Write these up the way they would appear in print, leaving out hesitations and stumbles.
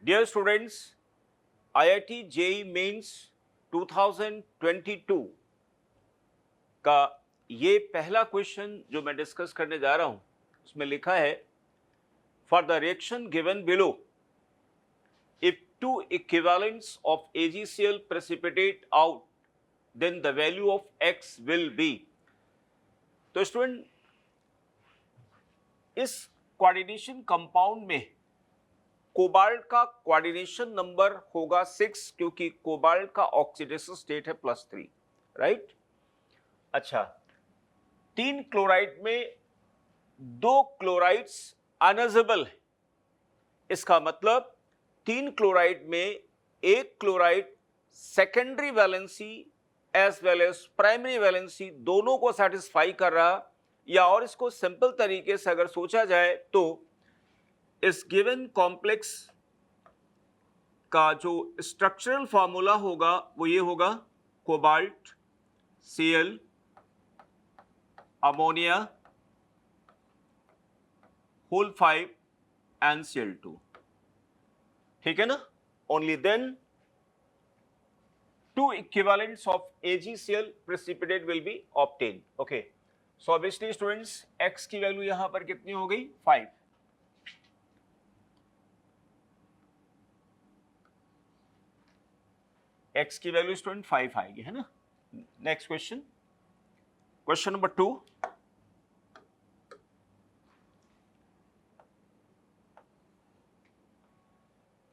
Dear students, IIT JEE Mains 2022 का ये पहला क्वेश्चन जो मैं डिस्कस करने जा रहा हूं, उसमें लिखा है for the reaction given below if two equivalents of AgCl precipitate out then the value of X will be। तो स्टूडेंट, इस कोऑर्डिनेशन कंपाउंड में कोबाल्ट का कोऑर्डिनेशन नंबर होगा 6 क्योंकि कोबाल्ट का ऑक्सीडेशन स्टेट है +3, राइट। अच्छा, 3 क्लोराइड में 2 क्लोराइड्स अनअजेबल है। इसका मतलब 3 क्लोराइड में एक chloride secondary valency as well as primary valency दोनों को सेटिस्फाई कर रहा, या और इसको सिंपल तरीके से अगर सोचा जाए तो इस गिवन कॉम्प्लेक्स का जो स्ट्रक्चरल फॉर्मूला होगा वो ये होगा cobalt Cl ammonia whole 5 and Cl2, ठीक है ना। Only then 2 equivalents of AgCl precipitate will be obtained। Okay, so obviously students x की वैल्यू यहां पर कितनी हो गई 5। x की वैल्यू स्टूडेंट 5 आएगी, है ना। Next question, question number 2।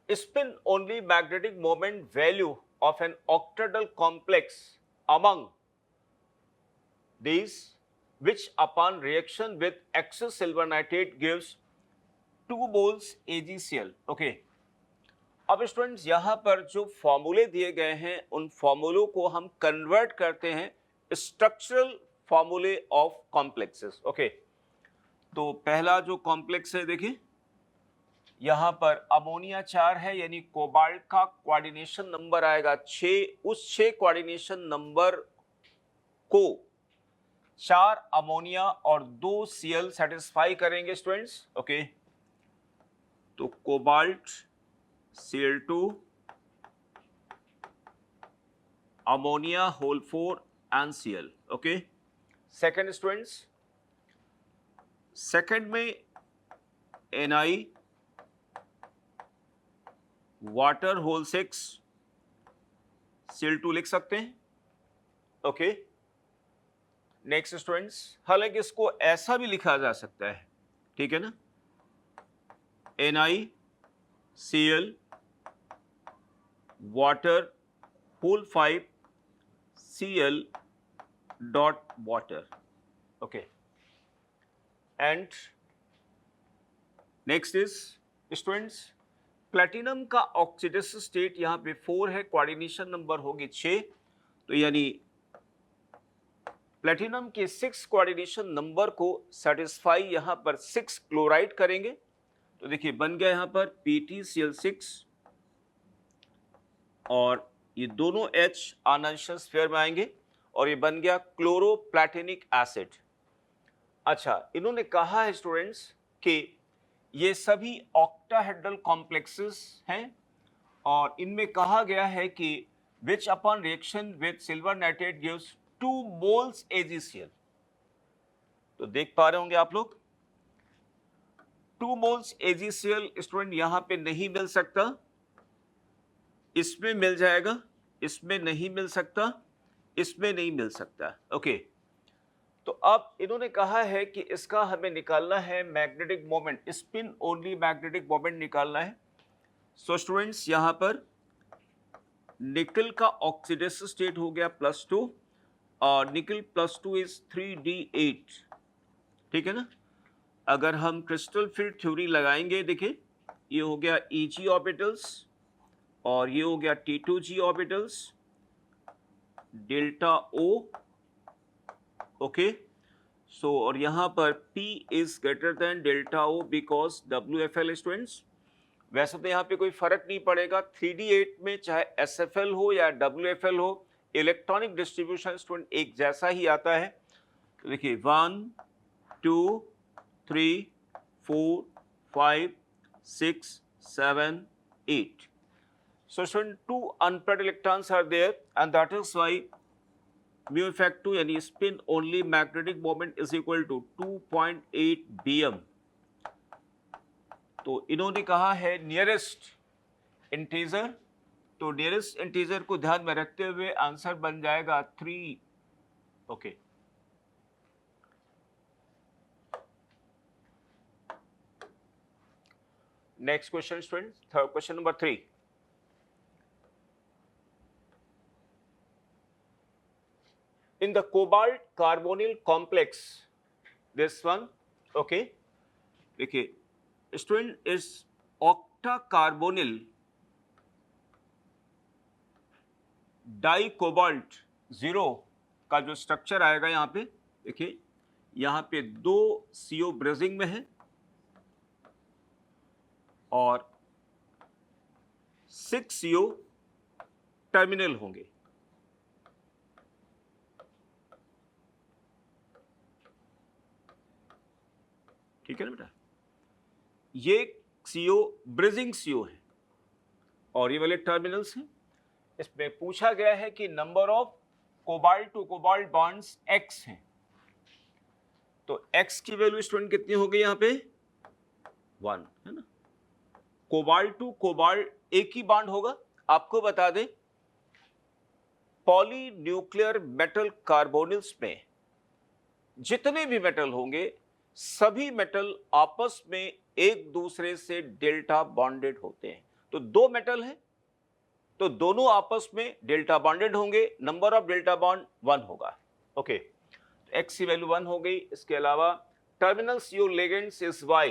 Spin only magnetic moment value of an octahedral complex among these which upon reaction with excess silver nitrate gives 2 moles AgCl। Okay, अब स्टूडेंट्स यहां पर जो फॉर्मूले दिए गए हैं उन फॉर्मूलों को हम कन्वर्ट करते हैं स्ट्रक्चरल फॉर्मूले ऑफ कॉम्प्लेक्सेस। ओके, तो पहला जो कॉम्प्लेक्स है देखिए, यहां पर अमोनिया 4 है, यानी कोबाल्ट का कोऑर्डिनेशन नंबर आएगा 6। उस 6 कोऑर्डिनेशन नंबर को 4 अमोनिया और 2 Cl सेटिस्फाई करेंगे स्टूडेंट्स। ओके, तो cobalt Cl2 ammonia whole 4 and Cl। Okay, second students, second में Ni वाटर होल 6 Cl2 लिख सकते हैं। ओके, नेक्स्ट स्टूडेंट्स, हालांकि इसको ऐसा भी लिखा जा सकता है, ठीक है ना, NiCl water whole 5 Cl dot water. Okay, and next is students, platinum का ऑक्सीडेशन स्टेट यहां पे 4 है, कोऑर्डिनेशन नंबर होगी 6, तो यानी प्लैटिनम के 6 कोऑर्डिनेशन नंबर को सेटिस्फाई यहां पर 6 क्लोराइड करेंगे। तो देखिए बन गया यहां पर PtCl6 और ये दोनों H आनांशर स्फीयर में आएंगे और ये बन गया क्लोरोप्लैटिनिक एसिड। अच्छा, इन्होंने कहा है स्टूडेंट्स कि ये सभी ऑक्टाहेड्रल कॉम्प्लेक्सेस हैं और इनमें कहा गया है कि which upon reaction with silver nitrate gives 2 moles AgCl। तो देख पा रहे होंगे आप लोग 2 मोल्स AgCl स्टूडेंट यहां पे नहीं मिल सकता, इसमें मिल जाएगा, इसमें नहीं मिल सकता, इसमें नहीं मिल सकता। ओके, तो अब इन्होंने कहा है कि इसका हमें निकालना है magnetic moment, spin only magnetic moment निकालना है। सो स्टूडेंट्स यहां पर निकल का ऑक्सीडेशन स्टेट हो गया +2 और निकल +2 इज 3d8, ठीक है ना। अगर हम क्रिस्टल फील्ड थ्योरी लगाएंगे, देखिए ये हो गया Eg ऑर्बिटल्स और ये हो गया T2g orbitals, delta O। Okay, so और यहां पर P is greater than delta O because WFL students. वैसे तो यहाँ पे कोई फर्क नहीं पड़ेगा, 3d8 में चाहे SFL हो या WFL हो, इलेक्ट्रॉनिक डिस्ट्रीब्यूशन स्टूडेंट एक जैसा ही आता है। तो देखिए 1 2 3 4 5 6 7 8. So student, 2 unpaired electrons are there, and that is why mu effect 2 यानी spin only magnetic moment is equal to 2.8 bm. तो इन्होंने कहा है नियरेस्ट इंटीजर, तो नियरेस्ट इंटीजर को ध्यान में रखते हुए आंसर बन जाएगा 3. Okay, next question student, third question number 3. In the cobalt carbonyl complex, this one, okay, देखिए स्टूडेंट, इस ऑक्टा कार्बोनिल डाई कोबाल्ट 0 का जो स्ट्रक्चर आएगा यहाँ पे, देखिए यहाँ पे 2 CO ब्रेजिंग में है और 6 CO टर्मिनल होंगे. ठीक है ना बेटा, ये CO ब्रिजिंग CO है और ये वाले टर्मिनल्स हैं. इसमें पूछा गया है कि number of cobalt to cobalt bonds X हैं. तो X की वैल्यू स्टूडेंट कितनी हो गई यहाँ पे? 1 है ना. कोबाल्ट टू कोबाल्ट एक ही बॉन्ड होगा. आपको बता दें, पॉली न्यूक्लियर मेटल कार्बोनिल्स में जितने भी मेटल होंगे, सभी मेटल आपस में एक दूसरे से डेल्टा बॉन्डेड होते हैं. तो 2 मेटल है तो दोनों आपस में डेल्टा बॉन्डेड होंगे. नंबर ऑफ डेल्टा बॉन्ड 1 होगा. ओके, एक्स की वैल्यू 1 हो गई. इसके अलावा terminals your ligands is Y,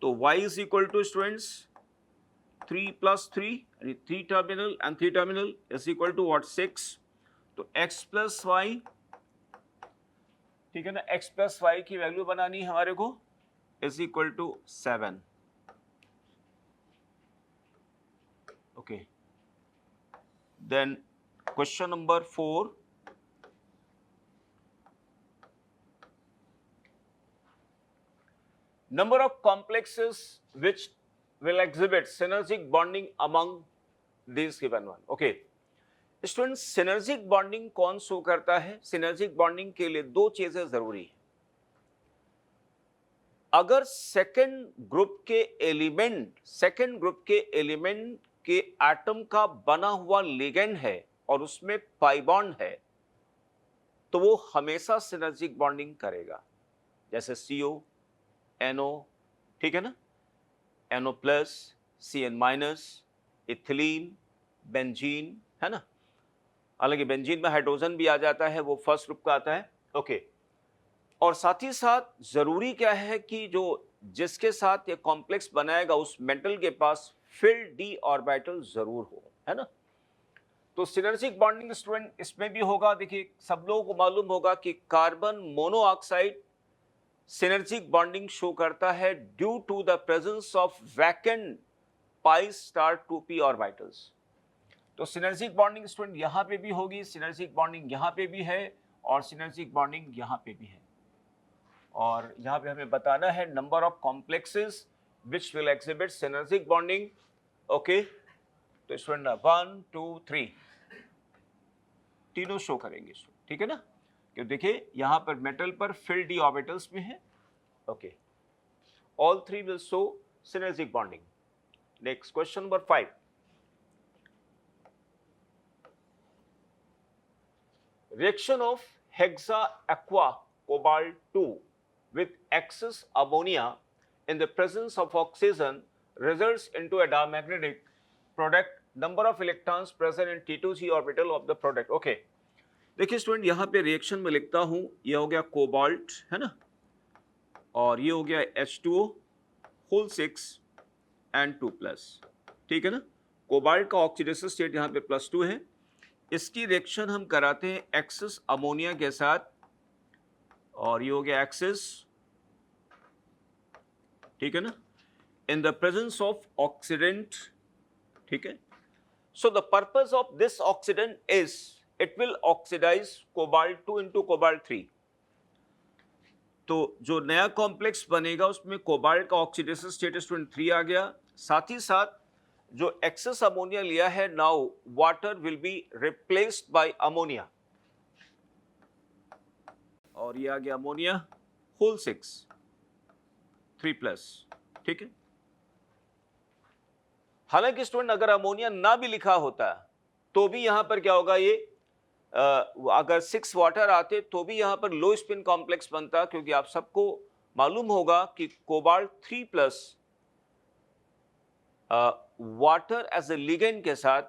तो Y is equal to students 3 + 3 यानी 3 terminal and 3 terminal is equal to what 6. तो X + Y, ठीक है ना, X + Y की वैल्यू बनानी है हमारे को, is equal to 7. Okay, then question number 4. Number of complexes which will exhibit synergic bonding among these given one. Okay, students, synergic bonding कौन शो करता है? सिनर्जिक बॉन्डिंग के लिए 2 चीजें जरूरी है. अगर सेकेंड ग्रुप के एलिमेंट के एटम का बना हुआ लिगेंड है और उसमें पाई बॉन्ड है, तो वो हमेशा सिनर्जिक बॉन्डिंग करेगा. जैसे CO, NO, ठीक है ना, NO+, CN-, इथिलीन, बेंजीन, है ना. हालांकि बेंजीन में हाइड्रोजन भी आ जाता है, वो फर्स्ट ग्रुप का आता है. ओके, और साथ ही साथ जरूरी क्या है कि जो जिसके साथ ये कॉम्प्लेक्स बनाएगा उस मेटल के पास फिल्ड d ऑर्बिटल जरूर हो, है ना. तो सिनर्जिक बॉन्डिंग स्टूडेंट इसमें भी होगा. देखिए, सब लोगों को मालूम होगा कि carbon monoxide synergic bonding show करता है due to the presence of vacant π*2p orbitals. तो सिनर्जिक बॉन्डिंग स्टूडेंट यहां पे भी होगी, सिनर्जिक बॉन्डिंग यहां पे भी है और सिनर्जिक बॉन्डिंग यहां पे भी है. और यहां पे हमें बताना है number of complexes which will exhibit synergic bonding. Okay, तो स्टूडेंट 1 2 3 तीनों शो करेंगे, ठीक है ना. क्यों, देखिए यहां पर मेटल पर फिल्ड d ऑर्बिटल्स में है. Okay, all 3 will show synergic bonding. Next question number 5. Reaction of hexa aqua cobalt 2 with excess ammonia in the presence of oxygen results into a diamagnetic product. Number of electrons present in T2g orbital of the product. Okay, देखिए student, यहाँ पे reaction में लिखता हूँ, ये हो गया cobalt, है ना, और ये हो गया H2O होल 6 and 2+, ठीक है ना. कोबाल्ट का ऑक्सीडेशन स्टेट यहाँ पे +2 है. इसकी रिएक्शन हम कराते हैं एक्सेस अमोनिया के साथ, और ये हो गया एक्सेस, ठीक है ना, in the presence of oxidant. ठीक है, so the purpose of this oxidant is it will oxidise cobalt 2 into cobalt 3. तो जो नया कॉम्प्लेक्स बनेगा उसमें कोबाल्ट का ऑक्सीडेशन स्टेटस 3 आ गया. साथ ही साथ जो एक्सेस अमोनिया लिया है, now water will be replaced by ammonia, और ये आ गया अमोनिया होल 6 3+, ठीक है। हालांकि स्टूडेंट अगर अमोनिया ना भी लिखा होता तो भी यहां पर क्या होगा, ये अगर 6 वाटर आते तो भी यहां पर लो स्पिन कॉम्प्लेक्स बनता, क्योंकि आप सबको मालूम होगा कि cobalt 3+ water as a ligand के साथ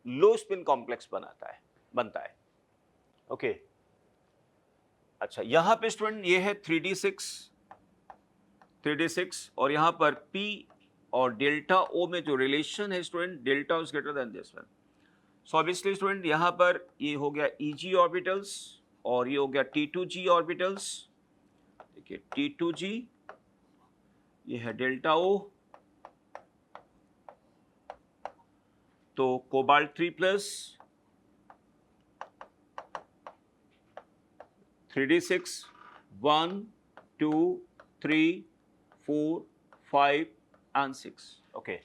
लो स्पिन कॉम्प्लेक्स बनता है। ओके, अच्छा यहां पे स्टूडेंट ये है 3d6 और यहां पर P और डेल्टा O में जो रिलेशन है student, delta is greater then this one. So obviously student यहां पर ये हो गया Eg ऑर्बिटल्स और ये हो गया T2g ऑर्बिटल्स। देखिए T2g, ये है डेल्टा O, तो कोबाल्ट 3+, 3d6 1 2 3 4 5 and 6। ओके,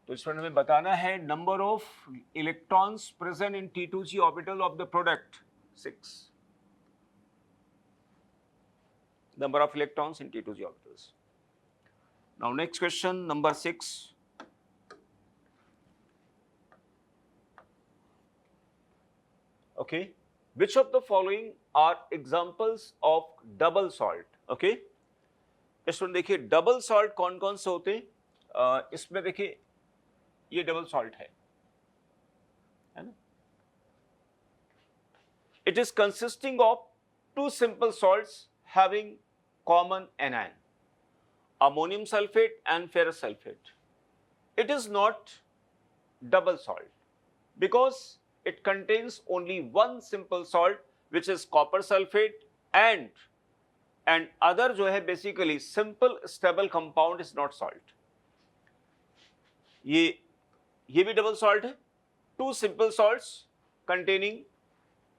तो स्टूडेंट हमें बताना है number of electrons present in T2g orbital of the product 6, number of electrons in T2g orbitals. Now next question, number 6. Okay, which of the following are examples of double salt? Okay, student देखिए double salt कौन कौन से होते हैं, इसमें देखिए ये double salt है ना। It is consisting of two simple salts having common anion, ammonium sulfate and ferrous sulfate. It is not double salt because it contains only one simple salt which is copper sulfate, and other जो है basically simple stable compound is not salt. ये भी double salt है, two simple salts containing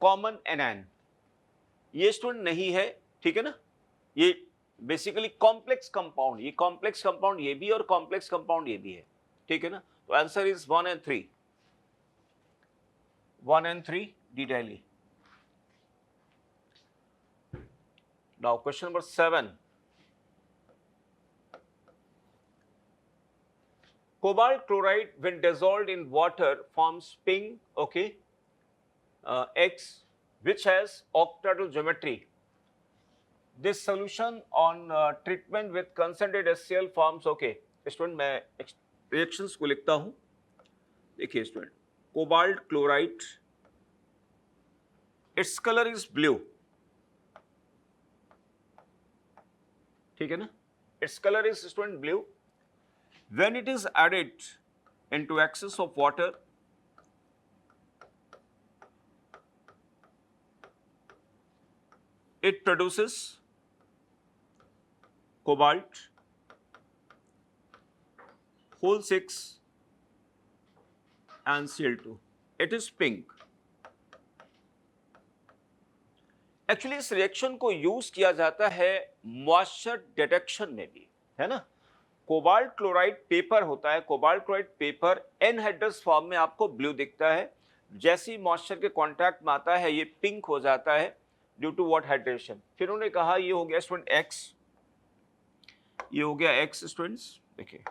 common anion, ये student नहीं है, ठीक है ना। ये बेसिकली कॉम्प्लेक्स कंपाउंड, ये कॉम्प्लेक्स कंपाउंड ये भी और कॉम्प्लेक्स कंपाउंड ये भी है, ठीक है ना। तो answer is 1 and 3, 1 and 3 detailly. Now question number 7, cobalt chloride when dissolved in water forms pink, okay, X which has octahedral geometry. This solution on treatment with concentrated HCl forms, okay, student मैं reactions को लिखता हूं। देखिए student, cobalt chloride, its colour is blue, ठीक है ना, its colour is student blue. When it is added into excess of water, it produces cobalt whole 6 and Cl2. It is pink. Actually इस reaction को use किया जाता है moisture detection में भी, है ना। कोबाल्ट क्लोराइड पेपर होता है, cobalt chloride paper anhydrous form में आपको ब्लू दिखता है, जैसे ही मॉइस्चर के कांटेक्ट में आता है ये पिंक हो जाता है ड्यू टू व्हाट, हाइड्रेशन। फिर उन्होंने कहा ये हो गया स्टूडेंट एक्स, ये हो गया एक्स स्टूडेंट्स, देखिए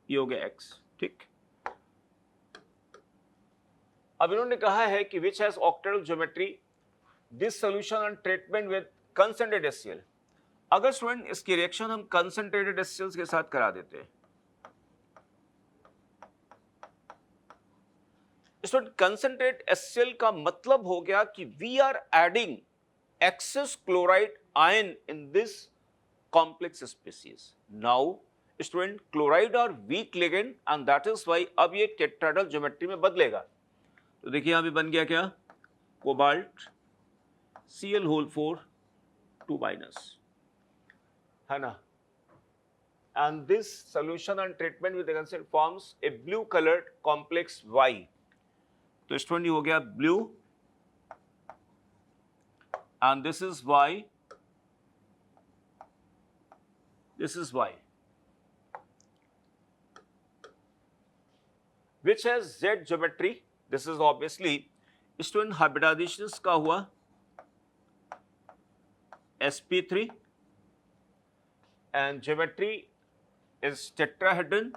ये हो गया एक्स, ठीक। अब इन्होंने कहा है कि which has octahedral geometry, this solution on treatment with concentrated HCl। अगर स्टूडेंट इसकी रिएक्शन हम कंसंट्रेटेड HCl के साथ करा देते हैं, स्टूडेंट कंसंट्रेट HCl का मतलब हो गया कि we are adding excess chloride ion in this complex species. Now student chloride are weak ligand and that is why अब ये टेट्राहेड्रल ज्योमेट्री में बदलेगा। तो देखिए यहां भी बन गया क्या, कोबाल्ट Cl होल 4 2-, है ना, and this solution on treatment with the consent forms a blue colored complex Y। तो स्टूडेंट हो गया blue and this is Y this is Y, which has Z geometry. This is obviously student hybridizations का हुआ sp3 and geometry is tetrahedron.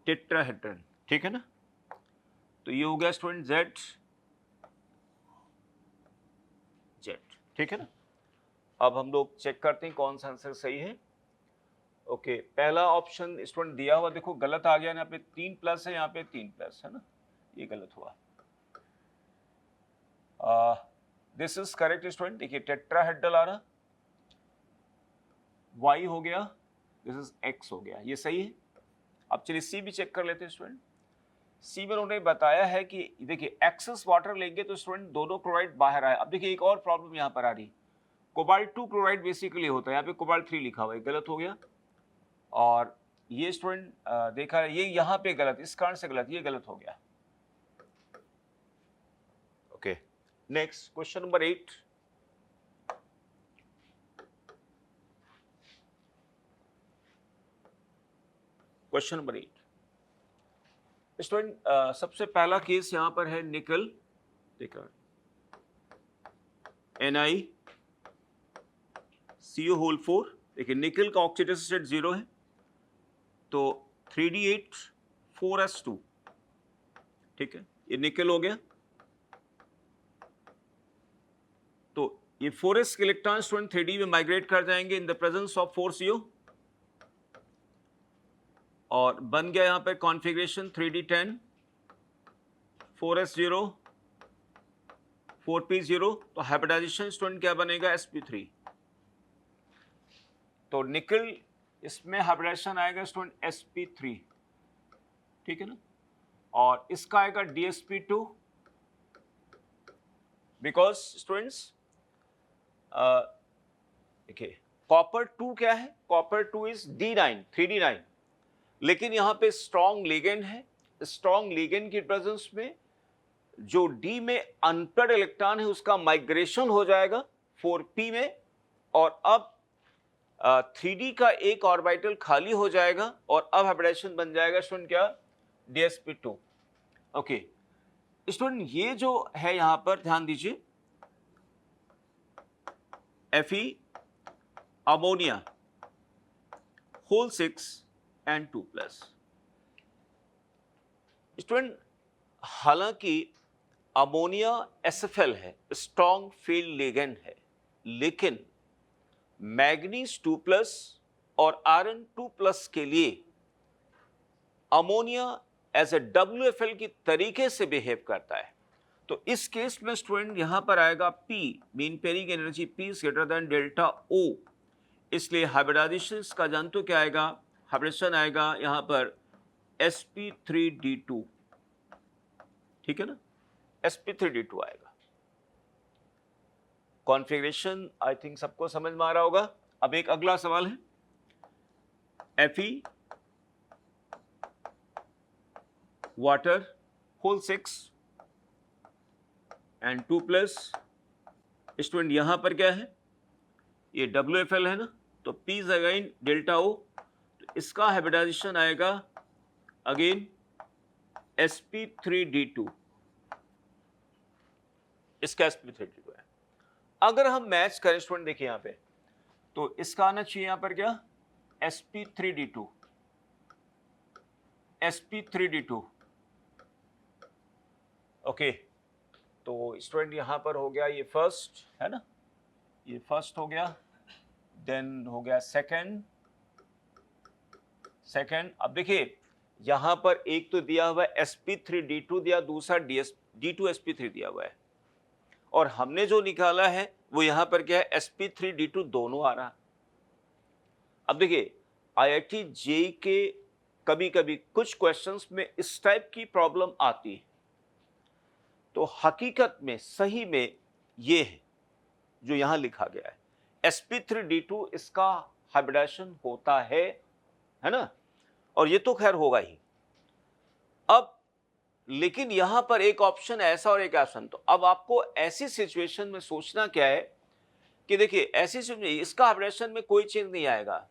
Tetrahedron, ठीक है ना। तो ये हो गया स्टूडेंट जेड, ठीक है ना। अब हम लोग चेक करते हैं कौन सा आंसर सही है। ओके, पहला ऑप्शन स्टूडेंट दिया हुआ देखो गलत आ गया, यहाँ पे 3 प्लस है, यहाँ पे 3 प्लस है ना, ये गलत हुआ। This is correct student. देखिए टेट्राहेड्रल आ रहा, y हो गया, दिस इज x हो गया, ये सही है। अब चलिए सी भी चेक कर लेते हैं स्टूडेंट। सी में उन्होंने बताया है कि देखिए एक्सेस वाटर लेंगे तो स्टूडेंट दोनों क्लोराइड बाहर आए। अब देखिए एक और प्रॉब्लम यहाँ पर आ रही, कोबाल्ट 2 क्लोराइड बेसिकली होता है, यहाँ पे कोबाल्ट 3 लिखा हुआ है, गलत हो गया। और ये स्टूडेंट देखा ये यहाँ पे गलत, इस कारण से गलत, ये गलत हो गया। Okay, next question number 8। Question number 8 student, सबसे पहला केस यहां पर है निकल, देखा NiCO होल 4। देखिए निकल का ऑक्सीडेशन स्टेट 0 है, तो 3D8 4S2, ठीक है, ये निकल हो गया। तो ये 4s के इलेक्ट्रॉन स्टूडेंट 3D में माइग्रेट कर जाएंगे इन द प्रेजेंस ऑफ 4CO, और बन गया यहां पर कॉन्फ़िगरेशन 3D10 4S0 4P0। तो हाइब्रिडाइजेशन स्टूडेंट क्या बनेगा, sp3। तो निकल इसमें हाइब्रिडाइजेशन आएगा स्टूडेंट sp3, ठीक है ना। और इसका आएगा dsp2, बिकॉज स्टूडेंट्स देखिए कॉपर 2 क्या है, कॉपर 2 इज D9 3D9, लेकिन यहां पे स्ट्रॉन्ग लिगेंड है। स्ट्रॉन्ग लिगेंड की प्रेजेंस में जो D में अनपेयर्ड इलेक्ट्रॉन है उसका माइग्रेशन हो जाएगा 4p में, और अब 3D का एक ऑर्बिटल खाली हो जाएगा और अब हाइब्रिडाइजेशन बन जाएगा स्टूडेंट क्या, dsp2। ओके स्टूडेंट, ये जो है यहां पर ध्यान दीजिए, Fe ammonia whole 6 and 2+। Student हालांकि अमोनिया SFL है, स्ट्रॉन्ग फील्ड लिगेंड है, लेकिन मैग्नीज 2+ और आयरन 2+ के लिए अमोनिया एज ए WFL की तरीके से बिहेव करता है। तो इस केस में स्टूडेंट यहां पर आएगा P, mean pairing energy P is greater than delta O, इसलिए हाइब्रिडाइजेशन का जानते हो क्या आएगा, हाइब्रिडेशन आएगा यहां पर sp3d2, ठीक है ना, sp3d2 आएगा। कॉन्फ़िगरेशन आई थिंक सबको समझ में आ रहा होगा। अब एक अगला सवाल है, Fe water whole 6 and 2+। Student यहां पर क्या है, ये WFL है ना, तो P is again delta O, तो इसका हाइब्रिडाइजेशन आएगा अगेन sp3d2, इसका sp3d2 है। अगर हम मैच करें स्टूडेंट देखिए यहां पे, तो इसका आना चाहिए यहां पर क्या, sp3d2 sp3d2। ओके, तो स्टूडेंट यहां पर हो गया ये फर्स्ट है ना, ये फर्स्ट हो गया, देन हो गया सेकंड। अब देखिए यहां पर एक तो दिया हुआ है sp3d2 दिया, दूसरा d2sp3 दिया हुआ है, और हमने जो निकाला है वो यहां पर क्या है, sp3d2 दोनों आ रहा। अब देखिए IIT JEE के कभी कभी कुछ क्वेश्चंस में इस टाइप की प्रॉब्लम आती है, तो हकीकत में सही में ये है जो यहां लिखा गया है, sp3d2 इसका हाइब्रिडाइजेशन होता है ना, और ये तो खैर होगा ही। अब लेकिन यहां पर एक ऑप्शन ऐसा और एक ऑप्शन, तो अब आपको ऐसी सिचुएशन में सोचना क्या है कि देखिए ऐसी सिचुएशन, इसका हाइब्रिडेशन में कोई चेंज नहीं आएगा,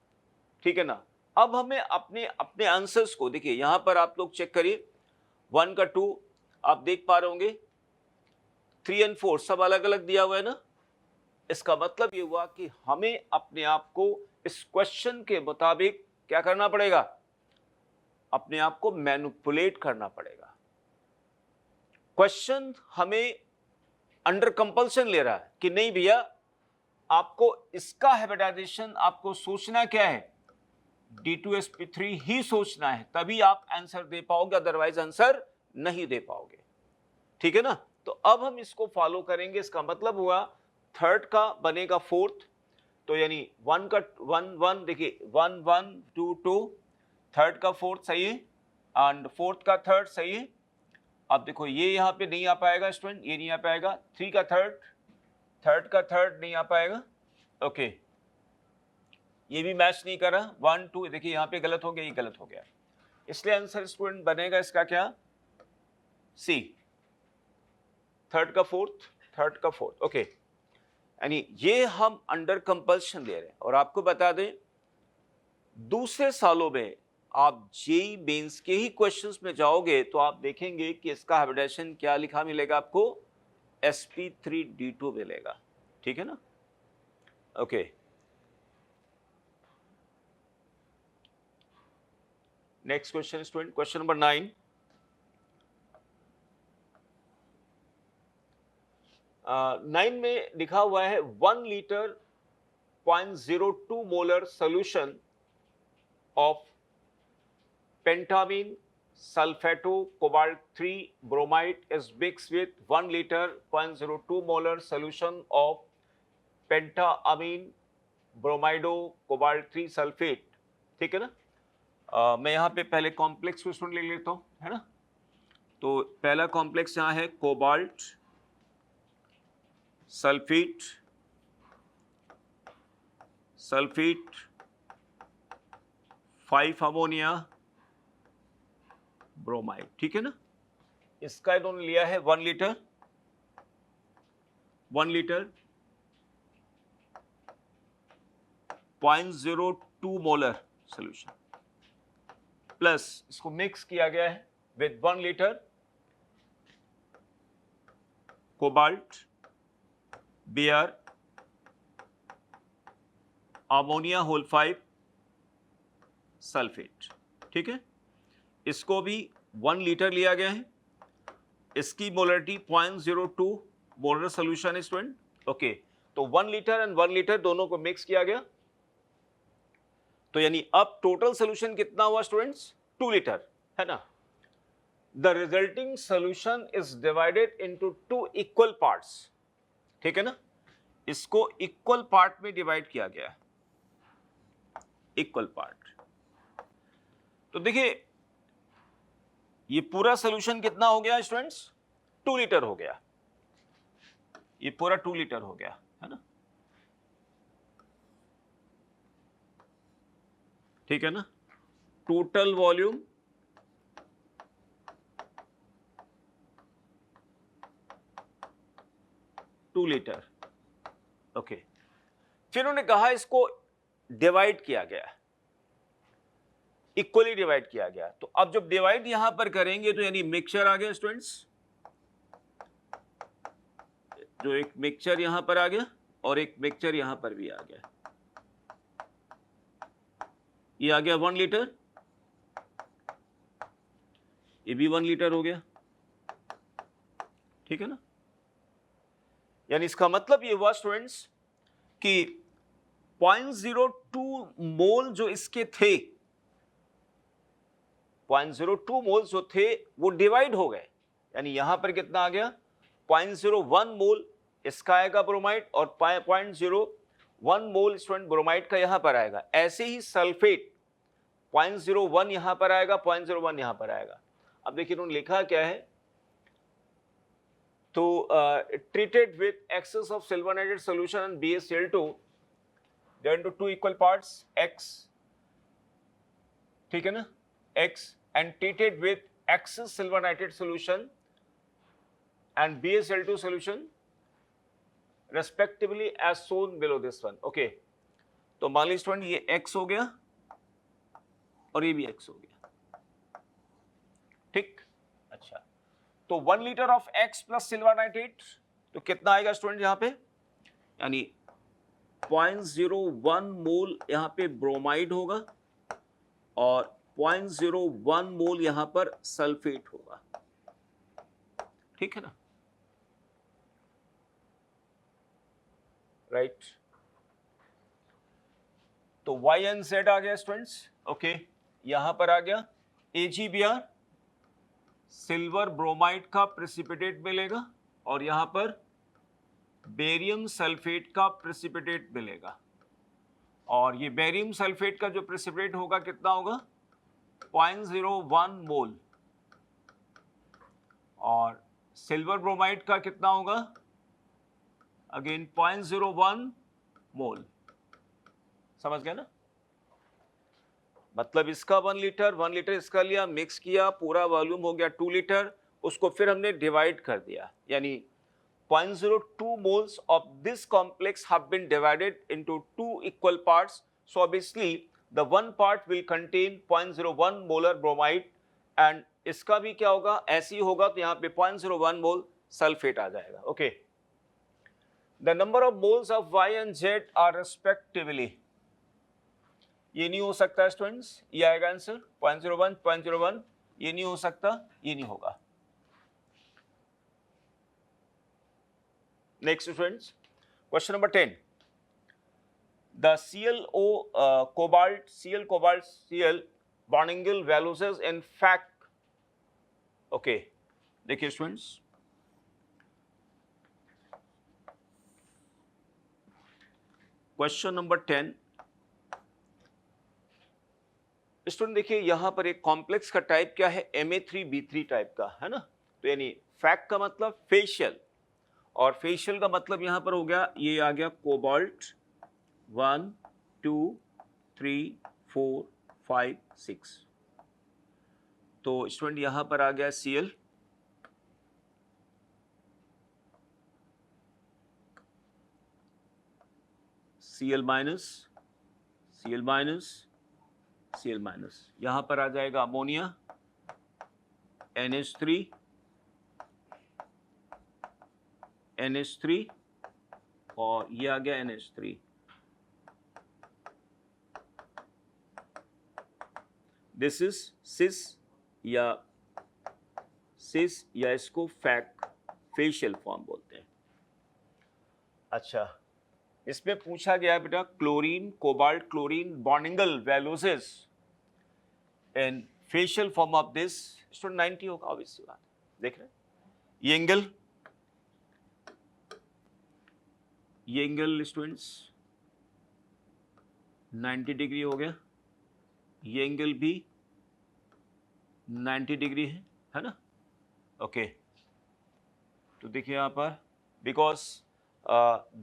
ठीक है ना। अब हमें अपने अपने आंसर्स को देखिए, यहां पर आप लोग चेक करिए, 1 का 2 आप देख पा रहे होंगे, 3 एंड 4 सब अलग अलग दिया हुआ है ना। इसका मतलब ये हुआ कि हमें अपने आप को इस क्वेश्चन के मुताबिक क्या करना पड़ेगा, अपने आप को मैनिपुलेट करना पड़ेगा। क्वेश्चन हमें अंडर कंपल्सन ले रहा है कि नहीं भैया, आपको इसका हाइब्रिडाइजेशन आपको सोचना क्या है, D2sp3 ही सोचना है, तभी आप आंसर दे पाओगे, अदरवाइज आंसर नहीं दे पाओगे, ठीक है ना। तो अब हम इसको फॉलो करेंगे। इसका मतलब हुआ थर्ड का बनेगा फोर्थ, तो यानी 1 का 1 1 देखिए 1 1 2 2, थर्ड का फोर्थ सही है एंड फोर्थ का थर्ड सही है। अब देखो ये यहाँ पे नहीं आ पाएगा स्टूडेंट, ये नहीं आ पाएगा, 3 का थर्ड, थर्ड का थर्ड नहीं आ पाएगा, ओके ये भी मैच नहीं कर रहा, 1 2 देखिए यहाँ पे गलत हो गया, ये गलत हो गया, इसलिए आंसर स्टूडेंट बनेगा इसका क्या, सी, थर्ड का फोर्थ, थर्ड का फोर्थ, ओके। यानी ये हम अंडर कंपल्शन दे रहे हैं। और आपको बता दें दूसरे सालों में आप जेईई मेंस के ही क्वेश्चंस में जाओगे तो आप देखेंगे कि इसका हाइब्रिडेशन क्या लिखा मिलेगा आपको, sp3d2 मिलेगा, ठीक है ना, okay. Next question student, question number 9, nine में लिखा हुआ है 1 litre 0.02 molar solution of pentamine sulfato cobalt 3 bromide is mixed with 1 liter 0.02 molar solution of pentamine bromido cobalt 3 sulfate, ठीक है ना। मैं यहाँ पे पहले कॉम्प्लेक्स को स्टूडेंट ले लेता हूँ, है ना। तो पहला कॉम्प्लेक्स यहाँ है cobalt sulphate, sulphate 5 ammonia bromide, ठीक है ना। इसका इन्होंने लिया है 1 litre, 1 litre 0.02 molar solution, plus इसको मिक्स किया गया है with 1 litre cobalt Br ammonia whole 5 sulphate, ठीक है। इसको भी 1 लीटर लिया गया है, इसकी मोलरिटी 0.02 मोलर सोल्यूशन है स्टूडेंट, ओके। तो 1 लीटर एंड 1 लीटर दोनों को मिक्स किया गया, तो यानी अब टोटल सोल्यूशन कितना हुआ स्टूडेंट्स, 2 लीटर, है ना। The resulting solution is divided into 2 equal parts, ठीक है ना। इसको इक्वल पार्ट में डिवाइड किया गया, इक्वल पार्ट। तो देखिए ये पूरा सोल्यूशन कितना हो गया स्टूडेंट्स, 2 लीटर हो गया, ये पूरा 2 लीटर हो गया, है ना, ठीक है ना। Total volume 2 litre, okay. फिर उन्होंने कहा इसको डिवाइड किया गया, इक्वली डिवाइड किया गया। तो अब जब डिवाइड यहां पर करेंगे तो यानी मिक्सचर आ गया स्टूडेंट्स, जो एक मिक्सचर यहां पर आ गया और एक मिक्सचर यहां पर भी आ गया, ये आ गया 1 लीटर, ये भी 1 लीटर हो गया, ठीक है ना। यानी इसका मतलब ये हुआ स्टूडेंट्स कि 0.02 मोल जो इसके थे, 0.02 मोल जो थे वो डिवाइड हो गए, यानी यहां पर कितना आ गया, 0.01 मोल इसका आएगा ब्रोमाइड और 0.01 मोल स्टूडेंट ब्रोमाइड का यहां पर आएगा। ऐसे ही सल्फेट 0.01 यहां पर आएगा, 0.01 यहां पर आएगा। अब देखिए उन्होंने लिखा क्या है, तो treated with excess of silver nitrate solution and BaCl2 they are into 2 equal parts X, ठीक है ना, X, and treated with X is silver nitrate solution and BaSL2 solution respectively as shown below this one. Okay, तो मान लीजिए student ये X हो गया और ये भी X हो गया, ठीक। अच्छा, तो 1 litre of X plus silver nitrate, तो कितना आएगा स्टूडेंट यहाँ पे, यानी 0.01 मोल यहाँ पे ब्रोमाइड होगा और 0.01 मोल यहाँ पर सल्फेट होगा, ठीक है ना, राइट। तो Y एंड Z आ गया स्टूडेंट्स, ओके। यहां पर आ गया AgBr, सिल्वर ब्रोमाइड का प्रेसिपिटेट मिलेगा और यहां पर बेरियम सल्फेट का प्रेसिपिटेट मिलेगा, और ये बेरियम सल्फेट का जो प्रेसिपिटेट होगा कितना होगा, 0.01 मोल, और सिल्वर ब्रोमाइड का कितना होगा, अगेन 0.01 मोल, समझ गया ना। मतलब इसका 1 लीटर इसका लिया, मिक्स किया, पूरा वॉल्यूम हो गया 2 लीटर, उसको फिर हमने डिवाइड कर दिया, यानी 0.02 moles of this complex have been divided into 2 equal parts. So obviously the one part will contain 0.01 molar bromide and इसका भी क्या होगा, ऐसे ही होगा, तो यहाँ पे 0.01 मोल सल्फेट आ जाएगा, okay. The number of moles of Y and Z are respectively, ये नहीं हो सकता स्टूडेंट्स, ये आएगा आंसर 0.01, ये नहीं हो सकता, ये नहीं होगा। Next students, question number 10. The Cl cobalt Cl bonding values in fact, okay, देखिए स्टूडेंट्स, क्वेश्चन नंबर 10 स्टूडेंट, देखिए यहां पर एक कॉम्प्लेक्स का टाइप क्या है, Ma3B3 टाइप का है ना, तो यानी फैक्ट का मतलब फेशियल, और फेशियल का मतलब यहां पर हो गया, ये आ गया कोबाल्ट 1 2 3 4 5 6, तो स्टूडेंट यहां पर आ गया Cl, Cl minus, Cl minus, Cl minus, यहां पर आ जाएगा अमोनिया NH3, NH3, और ये आ गया NH3। दिस इज सिस या इसको फैक, फेशियल फॉर्म बोलते हैं। अच्छा, इसमें पूछा गया बेटा chlorine cobalt chlorine bond angle values in facial form of this, student 90 होगा, ऑब्वियसली बात, देख रहे हैं ये एंगल स्टूडेंट्स 90 डिग्री हो गया, ये एंगल भी 90 डिग्री है ना, ओके। तो देखिए यहाँ पर because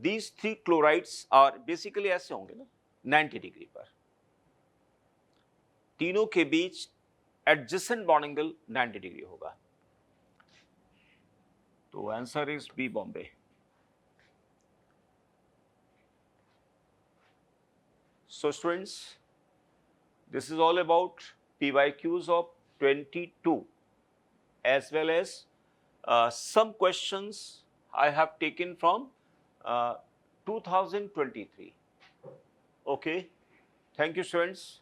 these 3 chlorides are basically ऐसे होंगे ना 90 डिग्री पर, तीनों के बीच एडजेसेंट बॉन्डिंग एंगल 90 डिग्री होगा, तो answer is B Bombay. So students, this is all about PYQs of 22 as well as some questions I have taken from 2023. Okay, thank you students.